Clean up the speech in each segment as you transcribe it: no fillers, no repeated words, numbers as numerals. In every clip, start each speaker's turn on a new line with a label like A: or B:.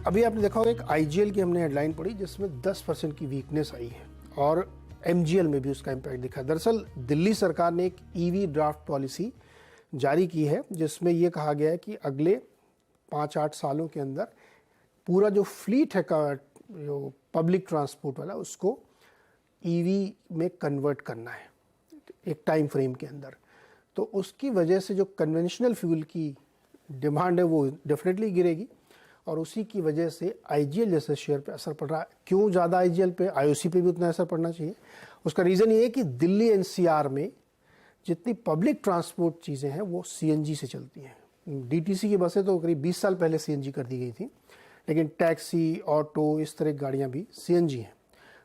A: अभी आपने देखा होगा एक आईजीएल की हमने हेडलाइन पढ़ी जिसमें 10% की वीकनेस आई है और एमजीएल में भी उसका इम्पैक्ट दिखा। दरअसल दिल्ली सरकार ने एक ईवी ड्राफ्ट पॉलिसी जारी की है जिसमें यह कहा गया है कि अगले 5-8 सालों के अंदर पूरा जो फ्लीट है जो पब्लिक ट्रांसपोर्ट वाला उसको ईवी में कन्वर्ट करना है एक टाइम फ्रेम के अंदर। तो उसकी वजह से जो कन्वेंशनल फ्यूल की डिमांड है वो डेफिनेटली गिरेगी और उसी की वजह से आईजीएल जैसे शेयर पे असर पड़ रहा है। क्यों ज़्यादा आईजीएल पे, आईओसी पे भी उतना असर पड़ना चाहिए? उसका रीज़न ये है कि दिल्ली एनसीआर में जितनी पब्लिक ट्रांसपोर्ट चीज़ें हैं वो सीएनजी से चलती हैं। डीटीसी की बसें तो करीब 20 साल पहले सीएनजी कर दी गई थी, लेकिन टैक्सी, ऑटो, इस तरह की गाड़ियाँ भी सीएनजी हैं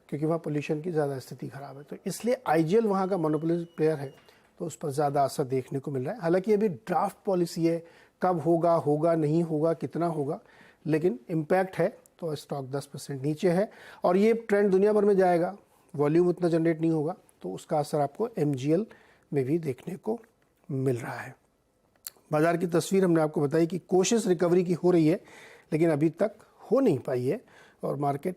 A: क्योंकि वहाँ पोल्यूशन की ज़्यादा स्थिति ख़राब है। तो इसलिए आईजीएल वहाँ का मोनोपोली प्लेयर है तो उस पर ज़्यादा असर देखने को मिल रहा है। हालांकि अभी ड्राफ्ट पॉलिसी है, कब होगा नहीं होगा, कितना होगा, लेकिन इम्पैक्ट है। तो स्टॉक 10% नीचे है और ये ट्रेंड दुनिया भर में जाएगा, वॉल्यूम उतना जनरेट नहीं होगा तो उसका असर आपको एमजीएल में भी देखने को मिल रहा है। बाजार की तस्वीर हमने आपको बताई कि कोशिश रिकवरी की हो रही है लेकिन अभी तक हो नहीं पाई है और मार्केट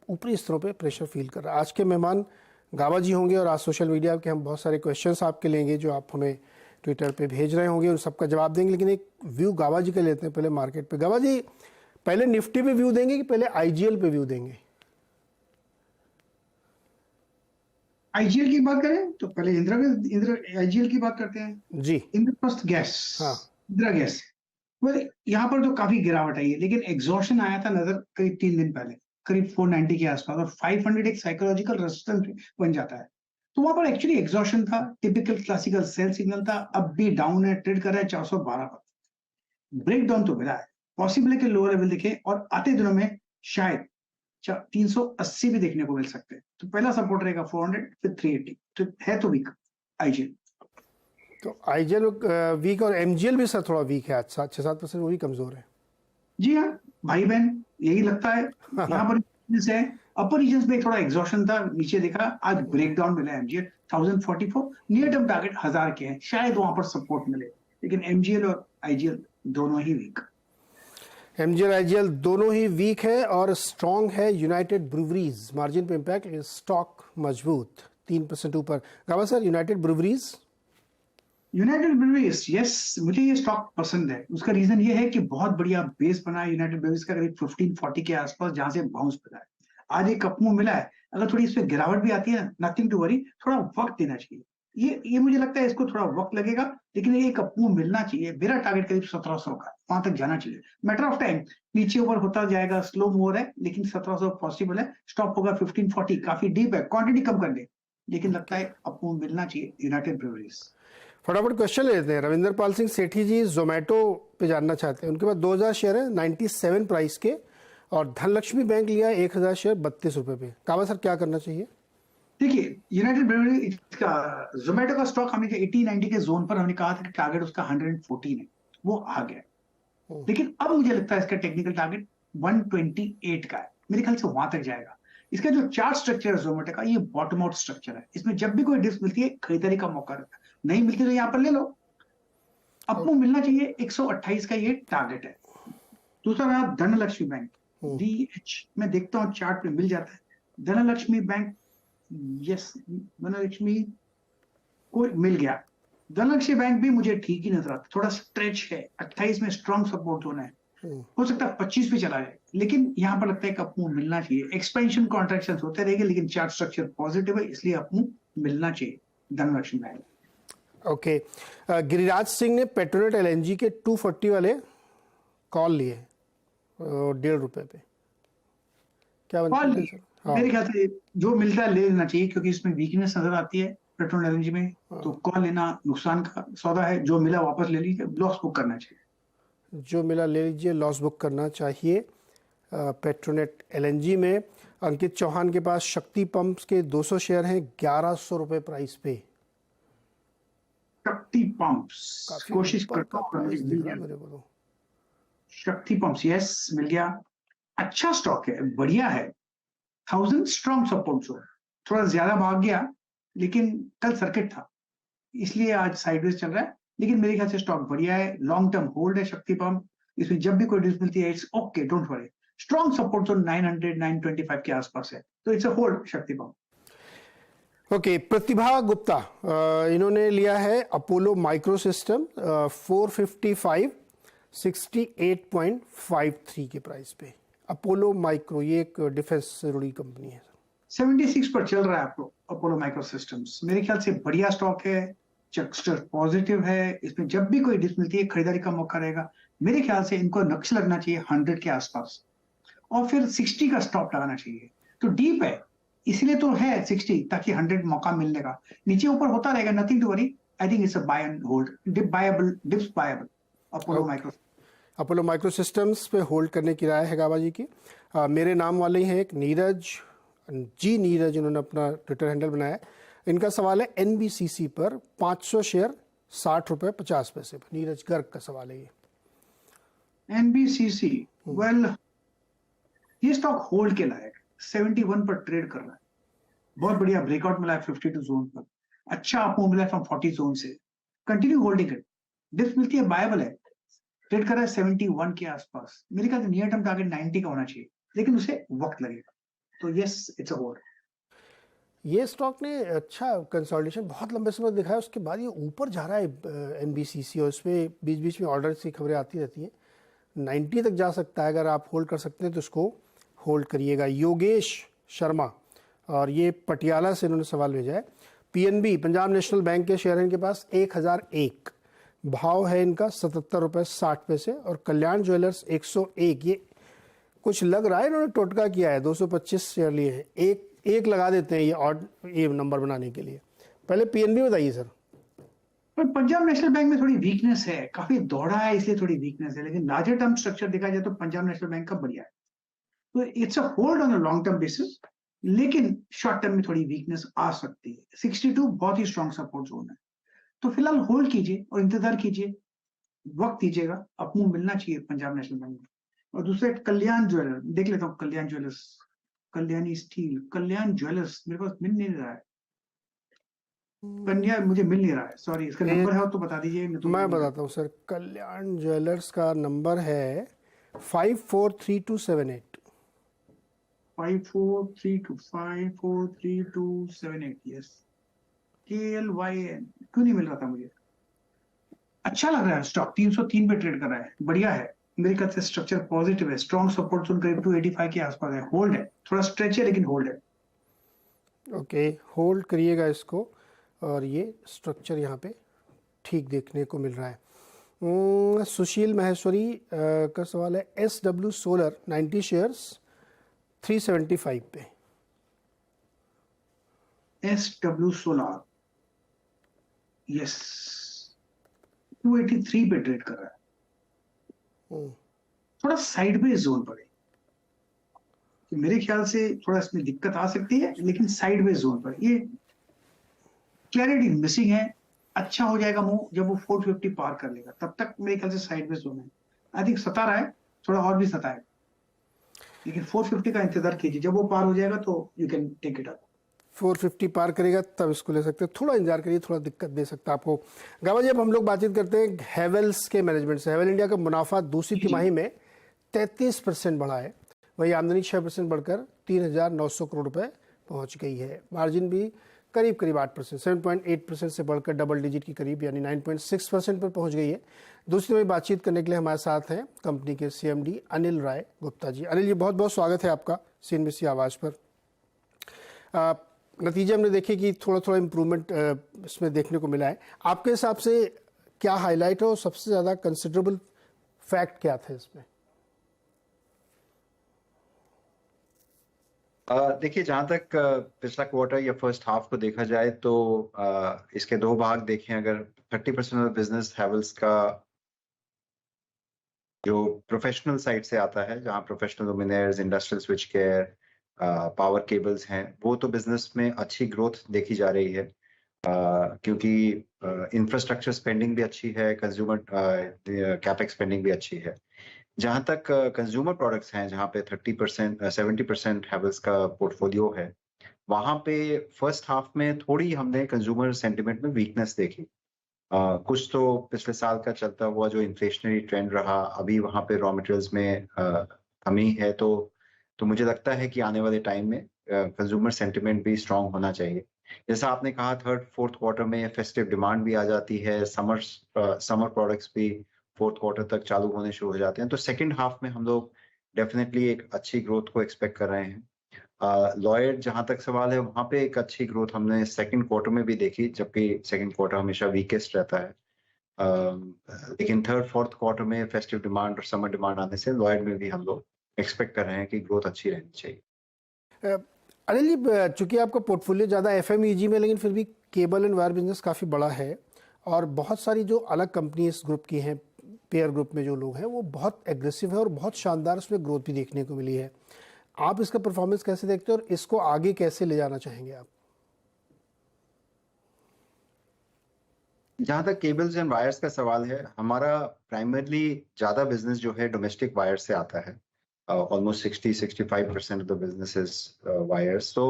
A: ऊपरी स्तरों पे प्रेशर फील कर रहा है। आज के मेहमान गाबा जी होंगे और आज सोशल मीडिया के हम बहुत सारे क्वेश्चंस आपके लेंगे जो आप हमें ट्विटर पे भेज रहे होंगे, उन सबका जवाब देंगे। लेकिन एक व्यू गाबा जी का लेते हैं पहले मार्केट पे। गाबा जी, पहले निफ्टी पे व्यू देंगे कि पहले आईजीएल पे व्यू देंगे?
B: आईजीएल की बात करें तो पहले इंदिरा आईजीएल की बात करते हैं
A: जी।
B: इंद्रप्रस्थ गैस,
A: हाँ,
B: इंदिरा गैस। यहाँ पर तो काफी गिरावट आई है लेकिन एग्जॉशन आया था नजर करीब 3 दिन पहले, करीब 490 के आसपास, और 500 एक साइकोलॉजिकल रेजिस्टेंस बन जाता है। तो वहां पर एक्चुअली एग्जॉशन था, टिपिकल क्लासिकल सेल सिग्नल था। अब भी डाउन है, ट्रेड कर रहा है 412 पर। ब्रेक डाउन तो मिला है, पॉसिबल है कि लोअर लेवल दिखे और आते दिनों में शायद 380 भी देखने को मिल सकते हैं। तो पहला सपोर्ट रहेगा 400, फिर 380। तो है तो वीक आईजीएल।
A: तो आईजीएल वीक और एमजीएल भी सर थोड़ा वीक है, आज 6-7% वो भी कमजोर है।
B: जी हाँ भाई बहन, यही लगता है। यहाँ पर है अपर रीजन में थोड़ा एग्जॉशन था, नीचे देखा, आज ब्रेकडाउन मिला है। एमजीएल 1044, नियर टर्म टारगेट 1000 के हैं, शायद वहां पर सपोर्ट मिले। लेकिन एमजीएल और आईजीएल दोनों ही वीक।
A: एमजीएल आईजीएल दोनों ही वीक है और स्ट्रांग है यूनाइटेड ब्रूवरीज। मार्जिन पे इम्पैक्ट, स्टॉक मजबूत 3% ऊपर। गाबा सर, यूनाइटेड ब्रूवरीज
B: यस, मुझे ये स्टॉक पसंद है। उसका रीजन ये है कि बहुत बढ़िया बेस बना है यूनाइटेड ब्रूवरीज का, करीब 1540 के आसपास, जहां से बाउंस मिला है। आज एक अपमूव मिला है, अगर थोड़ी इसमें गिरावट भी आती है, नथिंग टू वरी, थोड़ा वक्त देना चाहिए। ये मुझे लगता है इसको थोड़ा वक्त लगेगा, लेकिन ये एक अपमूव मिलना चाहिए। मेरा टारगेट करीब 1700 का, वहां तक जाना चाहिए। मैटर ऑफ टाइम, नीचे ऊपर होता जाएगा, स्लो मूव है, लेकिन 1700 पॉसिबल है। स्टॉप होगा 1540, काफी डीप है, क्वांटिटी कम कर ले, लेकिन लगता है अपमूव मिलना चाहिए यूनाइटेड ब्रूवरीज।
A: फटाफट क्वेश्चन लेते हैं। रविंदर पाल सिंह सेठी जी जोमेटो पे जानना चाहते हैं। उनके पास 2000 शेयर है 97 प्राइस के और धनलक्ष्मी बैंक लिया 1000 शेयर 32 रुपए पे। काबा सर, क्या करना चाहिए?
B: देखिए, यूनाइटेड ब्रूवरीज का, जोमेटो का स्टॉक हमने 80-90 के जोन पर हमने कहा था कि टारगेट उसका 114 है, वो आ गया। लेकिन अब मुझे लगता है इसका टेक्निकल टारगेट 128 का है, मेरे ख्याल से वहां तक जाएगा। इसका जो चार्ट स्ट्रक्चर है जोमेटो का, ये बॉटम आउट स्ट्रक्चर है। इसमें जब भी कोई डिप्स मिलती है, खरीदारी का मौका रहता है, नहीं मिलती तो यहाँ पर ले लो। आपको मिलना चाहिए, 128 का ये टारगेट है। दूसरा रहा धनलक्ष्मी बैंक, डीएच में देखता हूँ चार्ट पे मिल जाता है धनलक्ष्मी बैंक। यस, धनलक्ष्मी को मिल गया। धनलक्ष्मी बैंक भी मुझे ठीक ही नजर आता, थोड़ा स्ट्रेच है। 28 में स्ट्रॉन्ग सपोर्ट जोन है, हो सकता है 25 पे चला जाए, लेकिन यहाँ पर लगता है कि अपमूव मिलना चाहिए। एक्सपेंशन कॉन्ट्रैक्शन होते रहेंगे लेकिन चार्ट स्ट्रक्चर पॉजिटिव है, इसलिए अपमूव मिलना चाहिए धनलक्ष्मी बैंक।
A: ओके। गिरिराज सिंह ने पेट्रोनेट एलएनजी के 240 वाले कॉल लिए 1.5 रुपए पे, क्या बनता है सर? हाँ।
B: मेरे ख्याल से जो मिलता है ले लेना चाहिए, क्योंकि इसमें वीकनेस नजर आती है पेट्रोल एलएनजी में। तो कॉल लेना नुकसान का सौदा है, जो मिला वापस ले लीजिए, लॉस बुक करना चाहिए।
A: जो मिला ले लीजिए, लॉस बुक करना चाहिए पेट्रोनेट एलएनजी में। अंकित चौहान के पास शक्ति पंप्स के 200 शेयर हैं 1100 रुपए प्राइस पे।
B: शक्ति पंप्स, कोशिश करता हूँ मुझे मिल जाए
A: मेरे को तो।
B: शक्ति पंप्स, यस मिल गया। अच्छा स्टॉक है, बढ़िया है। 1000 स्ट्रॉन्ग सपोर्ट जोन, थोड़ा ज्यादा भाग गया, लेकिन कल सर्किट था इसलिए आज साइडवेज चल रहा है। लेकिन मेरे ख्याल से स्टॉक बढ़िया है, लॉन्ग टर्म होल्ड है शक्ति पंप। इसमें जब भी कोई डिप मिलती है, it's okay, don't worry. Strong support zone 900 925 के आसपास है, तो इट्स अ होल्ड शक्ति पंप।
A: ओके, प्रतिभा गुप्ता इन्होंने लिया है अपोलो माइक्रो सिस्टम 455 68.53 के प्राइस पे। अपोलो माइक्रो ये एक डिफेंस से जुड़ी कंपनी है।
B: 76 पर चल रहा है आपको अपोलो माइक्रो सिस्टम्स, मेरे ख्याल से बढ़िया स्टॉक है, चक्स्टर पॉजिटिव है, इसमें जब भी कोई डिप मिलती है खरीदारी का मौका रहेगा। मेरे ख्याल से इनको नक्श लगना चाहिए 100 के आसपास और फिर 60 का स्टॉप लगाना चाहिए। तो डीप है इसलिए तो है 60, ताकि 100 मौका मिलने का, नीचे ऊपर होता रहेगा, nothing to worry. I think it's a buy and hold, dip buyable, dips buyable Apollo Micro.
A: Apollo Micro Systems पे होल्ड करने की राय है गाबा जी की। मेरे नाम वाले ही हैं एक नीरज नीरज, इन्होंने अपना ट्विटर हैंडल बनाया है। इनका सवाल है एनबीसीसी पर 500 शेयर 60 रुपए 50 पैसे पर। नीरज गर्ग का सवाल है ये।
B: एनबीसीसी, वेल ये स्टॉक होल्ड के लायक, 71 पर ट्रेड कर रहा है, बहुत बढ़िया ब्रेकआउट मिला है 52 जोन पर, अच्छा आपको मिला है फ्रॉम 40 जोन से, कंटिन्यू होल्डिंग इट, डिप्स मिलती है बायबल है, ट्रेड कर रहा है 71 के आसपास। मेरे ख्याल से नियर टर्म टारगेट 90 का होना चाहिए, लेकिन उसे वक्त लगेगा, तो यस इट्स अ होल्ड।
A: ये स्टॉक ने अच्छा कंसोलिडेशन बहुत लंबे समय दिखाया, उसके बाद ये ऊपर जा रहा है एनबीसीसी, और इसमें बीच बीच में ऑर्डर की खबरें आती रहती हैं। 90 तक जा सकता है, अगर आप होल्ड कर सकते हैं तो इसको होल्ड करिएगा। योगेश शर्मा, और ये पटियाला से इन्होंने सवाल भेजा है। पीएनबी पंजाब नेशनल बैंक के शेयर हैं इनके पास 1001, भाव है इनका 77 रुपये 60 पैसे, और कल्याण ज्वेलर्स 101। ये कुछ लग रहा है इन्होंने टोटका किया है, 225 शेयर लिए हैं, एक लगा देते हैं ये ऑड ये नंबर बनाने के लिए। पहले पीएनबी बताइए सर।
B: पर पंजाब नेशनल बैंक में थोड़ी वीकनेस है, काफी दौड़ा है इसलिए थोड़ी वीकनेस है, लेकिन लार्जर टर्म स्ट्रक्चर देखा जाए तो पंजाब नेशनल बैंक का बढ़िया है, तो it's a hold on a long term basis, लेकिन शॉर्ट टर्म में थोड़ी वीकनेस आ सकती है। 62 बहुत ही स्ट्रॉन्ग सपोर्ट जोन है, तो फिलहाल होल्ड कीजिए और इंतजार कीजिए, वक्त दीजिएगा, अपमूव मिलना चाहिए पंजाब नेशनल बैंक में। और दूसरे कल्याण ज्वेलर देख लेता हूँ, कल्याण ज्वेलर्स, कल्याणी स्टील, कल्याण ज्वेलर्स मेरे पास मिल नहीं रहा है, कन्या मुझे मिल नहीं रहा है, सॉरी, इसका नंबर है तो बता दीजिए।
A: मैं बताता हूँ सर, कल्याण ज्वेलर्स का नंबर है 543278।
B: 543278, यस, KLYN, क्यों नहीं मिल रहा था मुझे। अच्छा लग रहा है स्टॉक, 303 पे ट्रेड कर रहा है, बढ़िया है, मेरे ख्याल से स्ट्रक्चर पॉजिटिव है, स्ट्रॉन्ग सपोर्ट जोन करीब 285 के आसपास है, होल्ड है, थोड़ा स्ट्रेच है लेकिन होल्ड है।
A: ओके, होल्ड करिएगा इसको, और ये स्ट्रक्चर यहाँ पे ठीक देखने को मिल रहा है। सुशील महेश्वरी का सवाल है SW सोलर 90 शेयर्स 375 पे।
B: SW सोलर, यस, 283 पे ट्रेड कर रहा है, थोड़ा साइडवेज जोन पर है, तो मेरे ख्याल से थोड़ा इसमें दिक्कत आ सकती है, लेकिन साइडवेज जोन पर ये क्लैरिटी मिसिंग है। अच्छा हो जाएगा मूव जब वो 450 पार कर लेगा, तब तक मेरे ख्याल से साइडवेज जोन है, आई थिंक सता रहा है, थोड़ा और भी सताए, लेकिन 450 का इंतजार कीजिए, जब वो पार हो जाएगा तो you can take it up.
A: 450 पार करेगा तब इसको ले सकते हैं, थोड़ा इंतजार करिए, थोड़ा दिक्कत दे सकता है आपको। गावा जी, अब हम लोग बातचीत करते हैं हेवेल्स के मैनेजमेंट से। हेवेल इंडिया का मुनाफा दूसरी तिमाही में 33% बढ़ा है, वही आमदनी 6% बढ़कर 3,900 करोड़ रुपए पहुंच गई है। मार्जिन भी करीब 8%, 7.8% से बढ़कर डबल डिजिट की करीब यानी 9.6% पर पहुंच गई है। दूसरी में बातचीत करने के लिए हमारे साथ हैं कंपनी के CMD अनिल राय गुप्ता जी। अनिल जी, बहुत बहुत स्वागत है आपका CNBC आवाज़ पर। नतीजे हमने देखे कि थोड़ा थोड़ा इम्प्रूवमेंट इसमें देखने को मिला है। आपके हिसाब से क्या हाईलाइट है और सबसे ज़्यादा कंसिडरेबल फैक्ट क्या थे इसमें?
C: देखिए, जहां तक पिछला क्वार्टर या फर्स्ट हाफ को देखा जाए तो इसके दो भाग देखें। अगर 30% ऑफ बिजनेस हैवेल्स का जो प्रोफेशनल साइड से आता है, जहां professional luminaires, industrial switch gear, power cables हैं, वो तो बिजनेस में अच्छी ग्रोथ देखी जा रही है, क्योंकि इंफ्रास्ट्रक्चर स्पेंडिंग भी अच्छी है, कंज्यूमर कैपेक्स स्पेंडिंग भी अच्छी है। जहां तक कंज्यूमर प्रोडक्ट्स हैं, जहां पे 30% 70% हैवेल्स का पोर्टफोलियो है, वहां पे फर्स्ट हाफ में थोड़ी हमने कंज्यूमर सेंटिमेंट में वीकनेस देखी। कुछ तो पिछले साल का चलता हुआ जो इन्फ्लेशनरी ट्रेंड रहा, अभी वहां पे रॉ मटेरियल्स में कमी है, तो मुझे लगता है कि आने वाले टाइम में कंज्यूमर सेंटिमेंट भी स्ट्रांग होना चाहिए। जैसा आपने कहा, थर्ड फोर्थ क्वार्टर में फेस्टिव डिमांड भी आ जाती है, समर प्रोडक्ट्स भी फोर्थ क्वार्टर तक चालू होने शुरू हो जाते हैं, तो सेकंड हाफ में हम लोग डेफिनेटली एक अच्छी ग्रोथ को एक्सपेक्ट कर रहे हैं। लॉयड जहां तक सवाल है, वहां पे एक अच्छी ग्रोथ हमने सेकंड क्वार्टर में भी देखी, जबकि सेकंड क्वार्टर हमेशा वीकेस्ट रहता है। लेकिन थर्ड फोर्थ क्वार्टर में फेस्टिव डिमांड और समर डिमांड आने से लॉयड में भी हम लोग एक्सपेक्ट कर रहे हैं कि ग्रोथ अच्छी रहनी चाहिए।
A: अनिल जी, चूंकि आपका पोर्टफोलियो ज़्यादा एफएमईजी में, लेकिन फिर भी केबल एंड वायर बिजनेस काफ़ी बड़ा है और बहुत सारी जो अलग कंपनी इस ग्रुप की हैं, पेयर ग्रुप में जो लोग हैं वो बहुत एग्रेसिव है और बहुत शानदार उसमें ग्रोथ भी देखने को मिली है। आप इसका परफॉर्मेंस कैसे देखते हो और इसको आगे कैसे ले जाना चाहेंगे आप?
C: जहां तक केबल्स एंड वायर्स का सवाल है, हमारा प्राइमरली ज्यादा बिजनेस जो है डोमेस्टिक वायर से आता है। Almost 60-65% of the business is wires. तो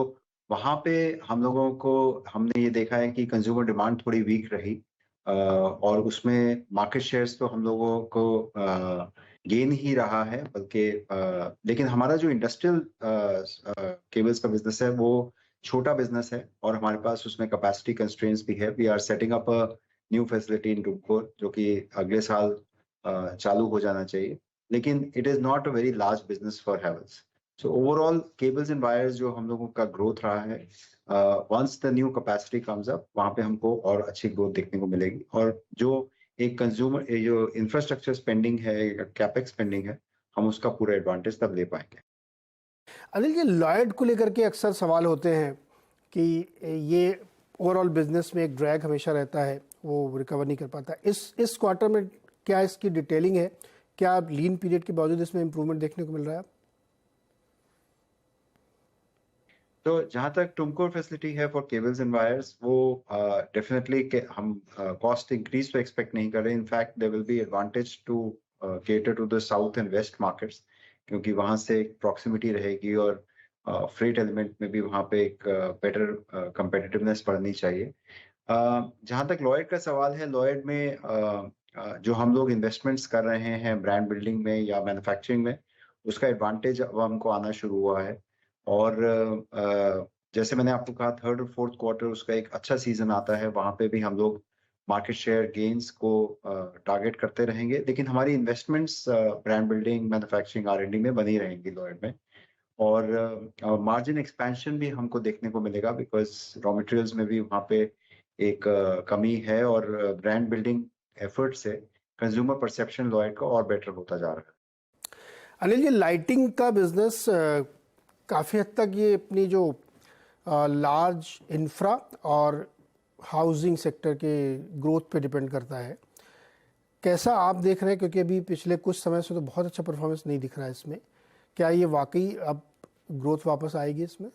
C: वहां पे हमने ये देखा है कि कंज्यूमर डिमांड थोड़ी वीक रही, और उसमें मार्केट शेयर्स तो हम लोगों को गेन ही रहा है, बल्कि लेकिन हमारा जो इंडस्ट्रियल केबल्स का बिजनेस है वो छोटा बिजनेस है और हमारे पास उसमें कैपेसिटी कंस्ट्रेंट्स भी है। We are setting up a new facility in Tumkur, जो कि अगले साल चालू हो जाना चाहिए, लेकिन it is not a very large business for Havells. So overall cables and wires जो हम लोगों का ग्रोथ रहा है, once the new capacity comes up, वहां पे हमको और अच्छी ग्रोथ देखने को मिलेगी। और जो एक कंज्यूमर जो इंफ्रास्ट्रक्चर स्पेंडिंग है, कैपेक्स स्पेंडिंग है, हम उसका पूरा एडवांटेज तब ले पाएंगे।
A: अनिल जी, लॉयड को लेकर के अक्सर सवाल होते हैं कि ये ओवरऑल बिजनेस में एक ड्रैग हमेशा रहता है, वो रिकवर नहीं कर पाता। इस क्वार्टर में क्या इसकी डिटेलिंग है? क्या लीन पीरियड के बावजूद इसमें इंप्रूवमेंट देखने को मिल रहा है?
C: तो जहां तक टुमकुर फैसिलिटी है फॉर केबल्स एंड वायर्स, वो डेफिनेटली हम कॉस्ट इंक्रीज तो एक्सपेक्ट नहीं कर रहे। In fact there will be advantage to cater to the south and west markets, क्योंकि वहां से एक प्रॉक्सिमिटी रहेगी और फ्रेट एलिमेंट में भी वहां पे एक बेटर कंपेटिटिवनेस बढ़नी चाहिए। जहां तक लॉयड का सवाल है, लॉयड में जो हम लोग इन्वेस्टमेंट्स कर रहे हैं ब्रांड बिल्डिंग में या मैन्युफैक्चरिंग में, उसका एडवांटेज अब हमको आना शुरू हुआ है। और जैसे मैंने आपको कहा, थर्ड और फोर्थ क्वार्टर उसका एक अच्छा सीजन आता है, वहां पे भी हम लोग मार्केट शेयर गेन्स को टारगेट करते रहेंगे, लेकिन हमारी investments brand building, manufacturing, R&D में बनी रहेंगी लॉयड में। और मार्जिन एक्सपेंशन भी हमको देखने को मिलेगा, बिकॉज रॉ मटेरियल्स में भी वहाँ पे एक कमी है, और ब्रांड बिल्डिंग एफर्ट से कंज्यूमर परसेप्शन लॉयड का और बेटर होता जा रहा है।
A: अनिल जी, लाइटिंग का बिजनेस काफ़ी हद तक ये अपनी जो लार्ज इंफ्रा और हाउसिंग सेक्टर के ग्रोथ पे डिपेंड करता है। कैसा आप देख रहे हैं, क्योंकि अभी पिछले कुछ समय से तो बहुत अच्छा परफॉर्मेंस नहीं दिख रहा है इसमें, क्या ये वाकई अब ग्रोथ वापस आएगी इसमें?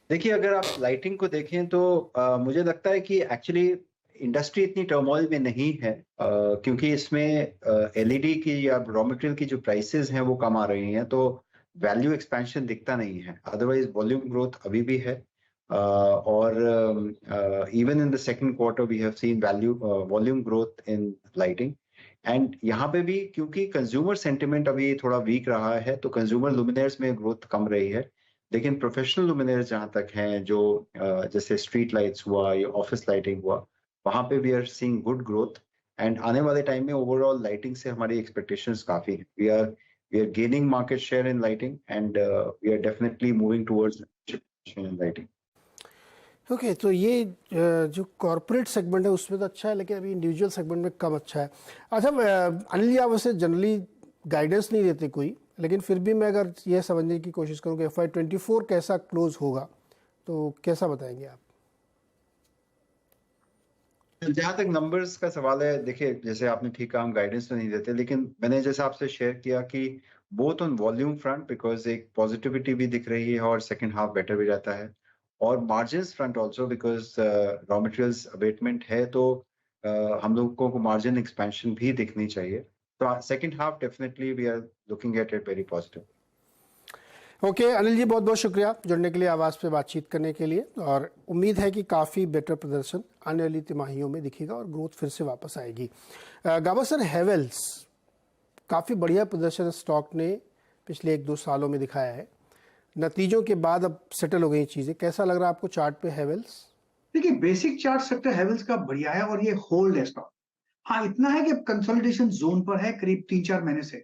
C: देखिए, अगर आप लाइटिंग को देखें तो मुझे लगता है कि एक्चुअली इंडस्ट्री इतनी टर्मोइल में नहीं है, क्योंकि इसमें LED की या रॉ मटेरियल की जो प्राइसेस हैं वो कम आ रही हैं, तो वैल्यू एक्सपेंशन दिखता नहीं है। अदरवाइज वॉल्यूम ग्रोथ अभी भी है, और even in the second quarter we have seen volume growth in lighting. And यहाँ पे भी क्योंकि कंज्यूमर सेंटिमेंट अभी थोड़ा वीक रहा है, तो कंज्यूमर लुमिनेयर्स में ग्रोथ कम रही है, लेकिन प्रोफेशनल लुमिनेयर्स जहां तक हैं, जो जैसे स्ट्रीट लाइट्स हुआ या ऑफिस लाइटिंग हुआ, वहां पे we are seeing good growth. And आने वाले टाइम में ओवरऑल लाइटिंग से हमारी एक्सपेक्टेशंस काफी हैं। We are gaining market share in lighting, and we are definitely moving towards in lighting.
A: Okay, तो ये जो कॉर्पोरेट सेगमेंट है उसमें तो अच्छा है, लेकिन अभी इंडिविजुअल सेगमेंट में कम अच्छा है। अच्छा अनिल जी, आप वैसे जनरली गाइडेंस नहीं देते कोई, लेकिन फिर भी मैं अगर ये समझने की कोशिश करूँ कि FY24 कैसा क्लोज होगा, तो कैसा बताएंगे आप?
C: जहां तक नंबर्स का सवाल है, देखिए जैसे आपने ठीक कहा, हम गाइडेंस तो नहीं देते, लेकिन मैंने जैसे आपसे शेयर किया कि both on volume front, because एक पॉजिटिविटी भी दिख रही है और सेकंड हाफ बेटर भी रहता है, और margins front also, because raw materials abatement है, तो हम लोगों को मार्जिन एक्सपेंशन भी दिखनी चाहिए। तो second half definitely we are looking at it very positive.
A: Okay Anil ji, बहुत बहुत शुक्रिया जुड़ने के लिए, आवाज़ पे बातचीत करने के लिए, और उम्मीद है कि काफ़ी बेटर प्रदर्शन आने वाली तिमाहियों में दिखेगा और ग्रोथ फिर से वापस आएगी। गाबा सर, हैवेल्स काफ़ी बढ़िया प्रदर्शन स्टॉक ने पिछले 1-2 सालों में दिखाया है। नतीजों के बाद अब सेटल हो गई चीज़ें। कैसा लग रहा है आपको चार्ट पे हेवेल्स?
B: देखिए, बेसिक चार्ट सेक्टर हेवल्स का बढ़िया है और ये होल्ड है स्टॉक। हाँ, इतना है कि कंसोलिडेशन जोन पर है करीब 3-4 महीने से।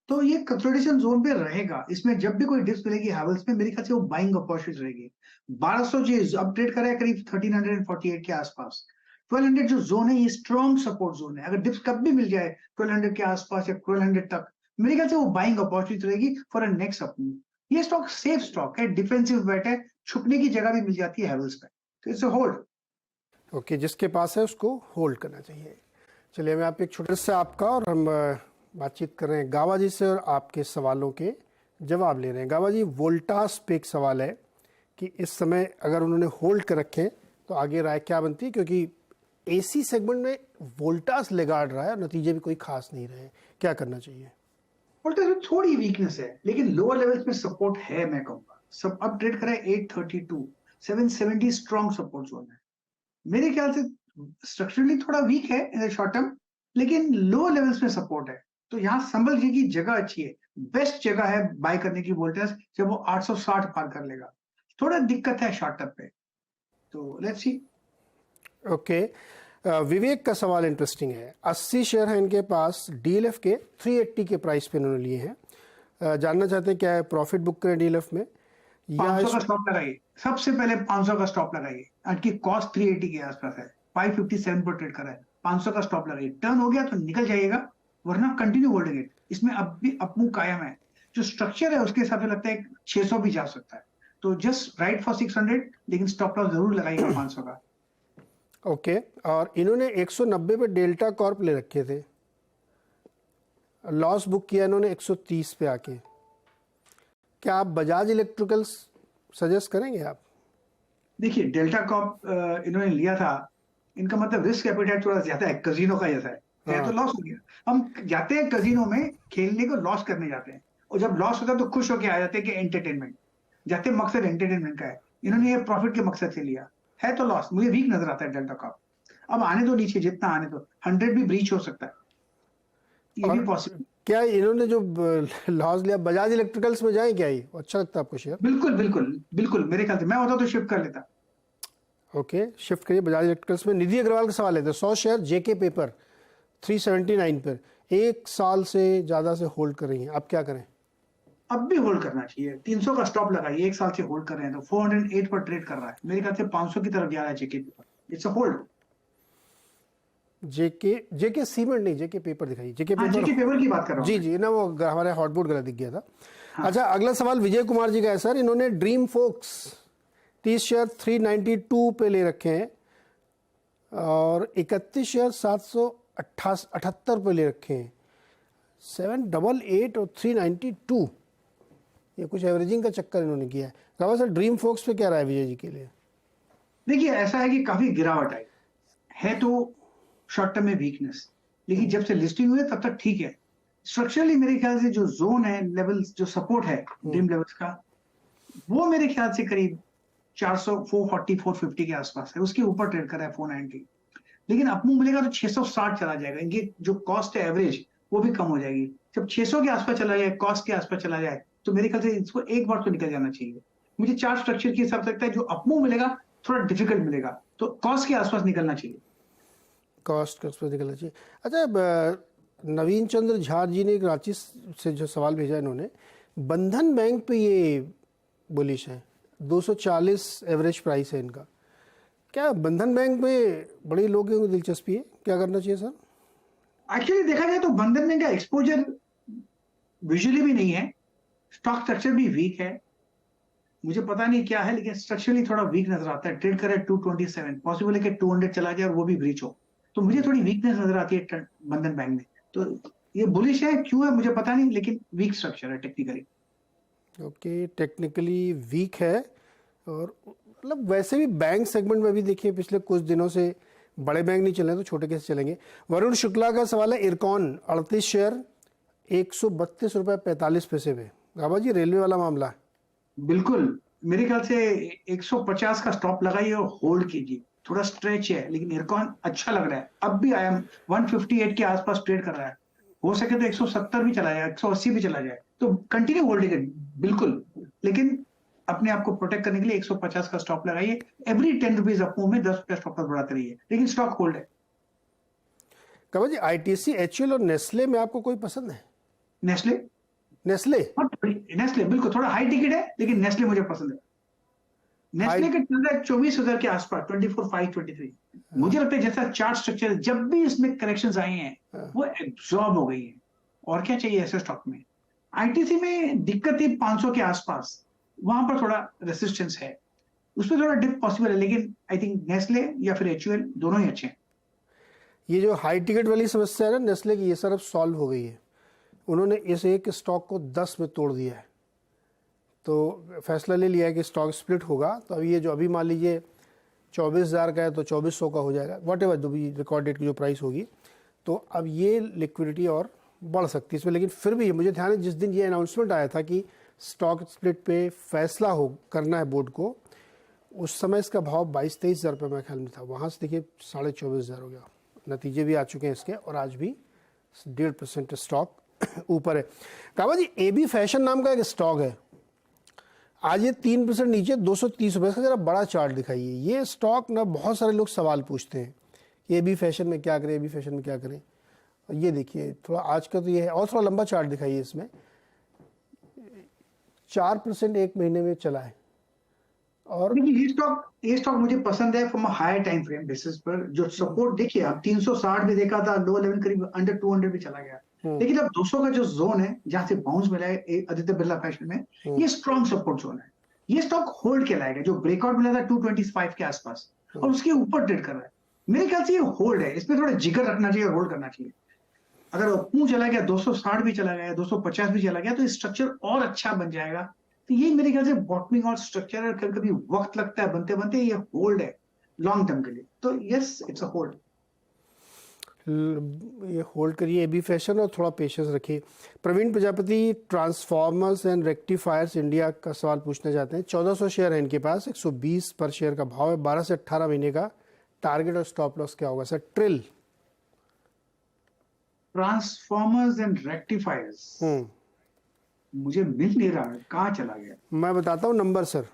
B: तो ये कंसोलिडेशन जोन पे रहेगा। इसमें जब भी कोई डिप्स मिलेगी हेवल्स में, मेरे ख्याल से वो बाइंग अपॉर्चुनिटी रहेगी। 1200 जो अब ट्रेड कर रहा है करीब 1348 के आसपास। 1200 जो जोन है ये स्ट्रॉन्ग सपोर्ट जोन है। अगर डिप्स कब भी मिल जाए 1200 के आसपास या 1200 तक, मेरे ख्याल से वो बाइंग अपॉर्चुनिटी रहेगी फॉर अ नेक्स्ट अपमूव। ये स्टॉक सेफ स्टॉक है, डिफेंसिव बेट है, छुपने की जगह भी मिल जाती है हेवल्स में। तो इट्स अ होल्ड।
A: ओके, जिसके पास है उसको होल्ड करना चाहिए। चलिए, मैं आप एक छोटे से आपका और हम बातचीत कर रहे हैं गावा जी से और आपके सवालों के जवाब ले रहे हैं। गावा जी, वोल्टास पे एक सवाल है कि इस समय अगर उन्होंने होल्ड कर रखे हैं तो आगे राय क्या बनती है, क्योंकि एसी सेगमेंट में वोल्टास लेगाड़ रहा है और नतीजे भी कोई खास नहीं रहे, क्या करना चाहिए?
B: वोल्टास में थोड़ी वीकनेस है लेकिन लोअर लेवल्स में सपोर्ट है। मैं कहूंगा सब अब ट्रेड कर रहा है 832, 770 स्ट्रॉन्ग सपोर्ट जोन है। मेरे ख्याल से स्ट्रक्चरली थोड़ा वीक है इन शॉर्ट टर्म, लेकिन लो लेवल्स में सपोर्ट है। तो यहाँ संभल जी की जगह अच्छी है, बेस्ट जगह है बाय करने की वोल्टास जब वो 860 पार कर लेगा। थोड़ा दिक्कत है शॉर्ट टर्म पे, तो लेट्स सी।
A: ओके, विवेक का सवाल इंटरेस्टिंग है। 80 शेयर हैं इनके पास, डीएलएफ के 380 के प्राइस पे इन्होंने लिए हैं। जानना चाहते हैं क्या है प्रॉफिट बुक करें डीएलएफ में या
B: 500 का स्टॉप लगाइए, सबसे पहले 500 का स्टॉप लगाइए। आपकी कॉस्ट 380 के आसपास है, 557 पर ट्रेड कर रहा है। 500 का स्टॉप लगाइए, टर्न हो गया तो निकल जाइएगा, वरना कंटिन्यू होल्डिंग इट। इसमें अब भी अपमूव कायम है। जो स्ट्रक्चर है उसके हिसाब से लगता है 600 भी जा सकता है। तो जस्ट राइट फॉर 600, लेकिन स्टॉप लॉस जरूर लगाइएगा 500 का।
A: ओके, और इन्होंने 190 पे डेल्टा कॉर्प ले रखे थे, लॉस बुक किया इन्होंने 130 पे आके। क्या आप बजाज इलेक्ट्रिकल्स सजेस्ट करेंगे आप?
B: देखिए, डेल्टा कॉर्प इन्होंने लिया था, इनका मतलब रिस्क एपेटाइट थोड़ा ज्यादा है, कजिनो का जैसा है। तो लॉस हो गया। हम जाते हैं कजिनो में खेलने को, लॉस करने जाते हैं, और जब लॉस होता है तो खुश होकर आ जाते हैं कि एंटरटेनमेंट। जाते मकसद एंटरटेनमेंट का है, इन्होंने ये प्रॉफिट के मकसद से लिया है, तो लॉस मुझे वीक नजर आता है डेल्टा कॉर्प। अब आने दो नीचे, जितना आने दो, 100 भी ब्रीच हो सकता है, ये भी पॉसिबल।
A: क्या इन्होंने जो लॉस लिया बजाज इलेक्ट्रिकल्स में जाए क्या? ये अच्छा लगता है आपको शेयर?
B: बिल्कुल बिल्कुल बिल्कुल, मेरे ख्याल से मैं होता तो शिफ्ट कर लेता।
A: ओके, शिफ्ट करिए बजाज इलेक्ट्रिकल्स में। निधि अग्रवाल का सवाल है, 100 शेयर जेके पेपर 379 पर 1 साल से ज़्यादा से होल्ड कर रही हैं, आप क्या करें?
B: अब भी होल्ड करना चाहिए। 300 का स्टॉप लगाइए, 1 साल से होल्ड कर रहे हैं तो 408 पर ट्रेड कर रहा है, मेरे ख्याल से 500 की तरफ जा रहा है JK paper. It's a hold.
A: JK cement नहीं, जेके पेपर दिखाइए। जेके
B: हाँ, जेके पेपर की बात कर रहा हूँ।
A: जी जी ना, वो हमारे हॉटबोर्ड गलत दिख गया था।
B: हाँ।
A: अच्छा, अगला सवाल विजय कुमार जी का है सर। इन्होंने ड्रीम फोक्स 30 शेयर 392 पे ले रखे हैं और 31 शेयर 778 पे ले रखे हैं। 788 और 392, ये कुछ एवरेजिंग का चक्कर इन्होंने किया है। कहा सर ड्रीम फोक्स पे क्या रहा है विजय जी के लिए?
B: देखिए, ऐसा है कि काफी गिरावट आई है, तो शॉर्ट टर्म में वीकनेस, लेकिन जब से लिस्टिंग हुई है तब तक ठीक है। स्ट्रक्चरली मेरे ख्याल से जो जोन है, लेवल जो सपोर्ट है ड्रीम लेवल्स का, वो मेरे ख्याल से करीब 400, 440, 450 के आसपास है। उसके ऊपर ट्रेड कर रहा है 490, लेकिन अपमूव मिलेगा तो 660 चला जाएगा। इनकी जो कॉस्ट है एवरेज, वो भी कम हो जाएगी। जब 600 के आसपास चला जाए, कॉस्ट के आसपास चला जाए, तो मेरे ख्याल से इसको एक बार तो निकल जाना चाहिए। मुझे चार्ट स्ट्रक्चर के हिसाब से लगता है जो अपमूव मिलेगा थोड़ा डिफिकल्ट मिलेगा, तो कॉस्ट के आसपास निकलना चाहिए।
A: कॉस्ट के आसपास निकलना चाहिए। अच्छा, नवीन चंद्र झा जी ने एक रांची से जो सवाल भेजा इन्होंने, बंधन बैंक पे ये बुलिश है, 240 एवरेज प्राइस है इनका। क्या बंधन बैंक में बड़ी लोगों की दिलचस्पी है, क्या करना चाहिए सर?
B: एक्चुअली देखा जाए तो बंधन बैंक का एक्सपोजर विजुअली भी नहीं है, स्टॉक स्ट्रक्चर भी वीक है। मुझे पता नहीं क्या है, लेकिन स्ट्रक्चरली थोड़ा वीक नजर आता है। ट्रेड करे 227, पॉसिबल है कि 200 चला जाए और वो भी ब्रीच हो, तो मुझे थोड़ी वीकनेस नजर आती है बंधन बैंक में। तो ये बुलिश है, क्यों है मुझे पता नहीं, लेकिन वीक स्ट्रक्चर है टेक्निकली।
A: ओके, टेक्निकली वीक है। और मतलब वैसे भी बैंक सेगमेंट में भी देखिए पिछले कुछ दिनों से बड़े बैंक नहीं चल रहे तो छोटे कैसे चलेंगे। वरुण शुक्ला का सवाल है, इरकॉन 38 शेयर 132 रुपये 45 पैसे पे। गाबा जी, रेलवे वाला मामला है?
B: बिल्कुल, मेरे ख्याल से 150 का स्टॉप लगाइए और होल्ड कीजिए। थोड़ा स्ट्रेच है, लेकिन इरकॉन अच्छा लग रहा है। अब भी आई एम 158 के आसपास ट्रेड कर रहा है, हो सके तो 170 भी चला जाए, 180 भी चला जाए, तो कंटिन्यू होल्डिंग बिल्कुल, लेकिन अपने आप को प्रोटेक्ट करने के लिए 150 का स्टॉप लगाइए। एवरी 10 रुपीज अप मूव में 10 रुपया स्टॉप लॉस बढ़ाते रहिए, लेकिन स्टॉक होल्ड है।
A: कंवर जी, आईटीसी, एचयूएल और नेस्ले में आपको कोई पसंद है?
B: नेस्ले नेस्ले बिल्कुल थोड़ा हाई टिकट है, लेकिन नेस्ले मुझे पसंद है। नेस्ले के टारगेट 24,000 के आसपास, 24,523। मुझे लगता है जैसा चार्ट स्ट्रक्चर है, जब भी इसमें करेक्शंस आई हैं वो एब्जॉर्ब हो गई है, और क्या चाहिए ऐसे स्टॉक में। आईटीसी में दिक्कत थी 500 के आसपास, वहां पर थोड़ा रेसिस्टेंस है, उसमें थोड़ा डिप पॉसिबल है, लेकिन आई थिंक नेस्ले या फिर एचयूएल दोनों ही अच्छे हैं।
A: ये जो हाई टिकट वाली समस्या है ना नेस्ले की, ये सर अब सॉल्व हो गई है। उन्होंने इस एक स्टॉक को 10 में तोड़ दिया है, तो फैसला ले लिया है कि स्टॉक स्प्लिट होगा। तो अभी ये जो अभी मान लीजिए 24,000 का है तो 2400 का हो जाएगा, वट एवर जो भी रिकॉर्ड डेट की जो प्राइस होगी। तो अब ये लिक्विडिटी और बढ़ सकती है इसमें, लेकिन फिर भी मुझे ध्यान है जिस दिन ये अनाउंसमेंट आया था कि स्टॉक स्प्लिट पे फैसला हो करना है बोर्ड को, उस समय इसका भाव 22-23 हज़ार रुपये मेरे ख्याल में था। वहाँ से देखिए 24,500 हो गया, नतीजे भी आ चुके हैं इसके, और आज भी 1.5% स्टॉक ऊपर है। काबा जी, एबी फैशन नाम का एक स्टॉक है, आज ये 3% नीचे 230 रुपये का जरा बड़ा चार्ट दिखाइए। ये स्टॉक ना बहुत सारे लोग सवाल पूछते हैं कि एबी फैशन में क्या करें, एबी फैशन में क्या करें। और ये देखिए थोड़ा आज का तो ये है, और थोड़ा लंबा चार्ट दिखाइए। इसमें 4% एक महीने में चला है। और
B: देखिए ये स्टॉक मुझे पसंद है from a higher time frame basis पर। जो सपोर्ट देखिए आप 360 भी देखा था, लो लेवल करीब अंडर 200 भी चला गया, लेकिन अब 200 का जो जोन है जहां से बाउंस मिला है आदित्य बिरला फैशन में, ये स्ट्रॉन्ग सपोर्ट जोन है। ये स्टॉक होल्ड के लायक है। जो ब्रेकआउट मिला था 225 के आसपास और उसके ऊपर ट्रेड कर रहा है, मेरे ख्याल से ये होल्ड है। इसमें थोड़ा जिगर रखना चाहिए, होल्ड करना चाहिए। अगर ऊपर चला गया 260 भी चला गया, 250 भी चला गया, तो स्ट्रक्चर और अच्छा बन जाएगा। तो ये मेरे ख्याल से बॉटमिंग और स्ट्रक्चर है, कभी कभी वक्त लगता है बनते बनते, ये होल्ड है लॉन्ग टर्म के लिए। तो यस, इट्स अ होल्ड।
A: ये होल्ड करिए एबी फैशन और थोड़ा पेशेंस रखिए। Praveen Prajapati transformers and rectifiers India का सवाल पूछना चाहते हैं। 1400 शेयर है इनके पास, 120 पर शेयर का भाव है, 12 से 18 महीने का टारगेट और स्टॉप लॉस क्या होगा सर? ट्रिल
B: ट्रांसफॉर्मर्स एंड रेक्टिफायर्स मुझे मिल नहीं रहा है, कहाँ चला गया?
A: मैं बताता हूँ नंबर सर,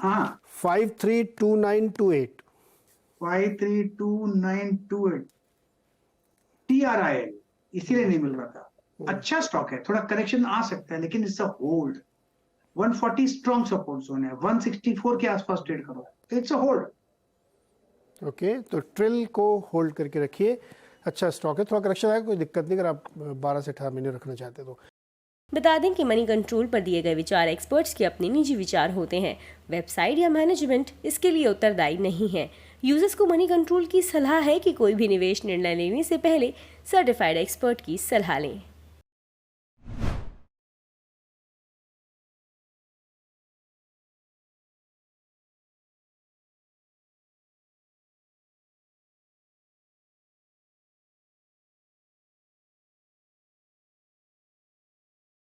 B: हाँ
A: 532928
B: 532928 TRIL, इसीलिए नहीं मिल रहा था। अच्छा स्टॉक है, थोड़ा करेक्शन आ सकता है, लेकिन it's a hold. 140 strong support zone है, 164 के आसपास ट्रेड कर रहा है, तो इट्स अ होल्ड।
A: ओके, तो ट्रिल को होल्ड करके रखिए। अच्छा स्टॉक है, थोड़ा करेक्शन आएगा, कोई दिक्कत नहीं अगर आप 12 से 18 महीने रखना चाहते तो।
D: बता दें कि मनी कंट्रोल पर दिए गए विचार एक्सपर्ट्स के अपने निजी विचार होते हैं। वेबसाइट या मैनेजमेंट इसके लिए उत्तरदायी नहीं है। यूजर्स को मनी कंट्रोल की सलाह है कि कोई भी निवेश निर्णय लेने से पहले सर्टिफाइड एक्सपर्ट की सलाह लें।